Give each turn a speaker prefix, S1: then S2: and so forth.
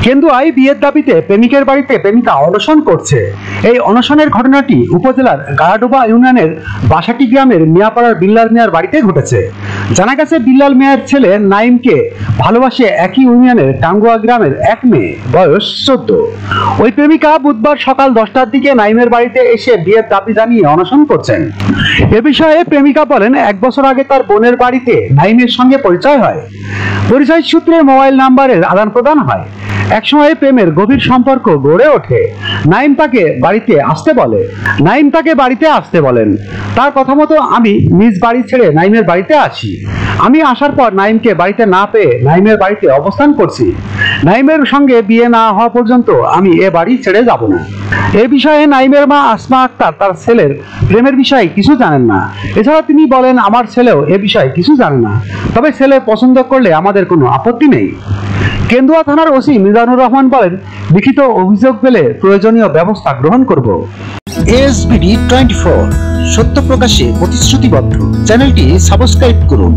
S1: কেন্দুয়ায় বিয়ের দাবিতে প্রেমিকের বাড়িতে প্রেমিকা অনশন করছে। এই অনশনের ঘটনাটি উপজেলার গাড়াডোবা ইউনিয়নের বাসাটি গ্রামের মিয়াপাড়ার বিল্লাল মিয়ার বাড়িতে ঘটেছে। জানা গেছে, বিল্লাল মিয়ার ছেলে নাইমকে ভালোবাসে একই ইউনিয়নের টাঙ্গুয়া গ্রামের এক মেয়ে, বয়স 14। ওই প্রেমিকা বুধবার সকাল 10টার দিকে নাইমের বাড়িতে এসে বিয়ের দাবি জানিয়ে অনশন করছেন। এ বিষয়ে প্রেমিকা বলেন, 1 বছর আগে তার বোনের বাড়িতে নাইমের সঙ্গে পরিচয় হয়। পরিচয় সূত্রে মোবাইল নাম্বারের আদান প্রদান হয়। একসময় প্রেমের গভীর সম্পর্ক গড়ে ওঠে। নাইম তাকে বাড়িতে আসতে বলেন। তার কথা মতো আমি নিজ বাড়ি ছেড়ে নাইমের বাড়িতে আসি। আমি আসার পর নাইমকে বাড়িতে না পেয়ে নাইমের বাড়িতে অবস্থান করছি। নাইমের সঙ্গে বিয়ে না হওয়া পর্যন্ত আমি এ বাড়ি ছেড়ে যাব না। এ বিষয়ে নাইমের মা আসমা আক্তার তার ছেলের প্রেমের বিষয়ে কিছু জানেন না। এছাড়া তিনি বলেন, আমার ছেলেও এ বিষয়ে কিছু জানে না, তবে ছেলে পছন্দ করলে আমাদের কোনো আপত্তি নেই। কেন্দুয়া থানার ওসি মিজানুর রহমান বলেন, লিখিত অভিযোগ পেলে প্রয়োজনীয় ব্যবস্থা গ্রহণ করব।
S2: ASBD 24, সত্য প্রকাশে প্রতিশ্রুতিবদ্ধ। চ্যানেলটি সাবস্ক্রাইব করুন।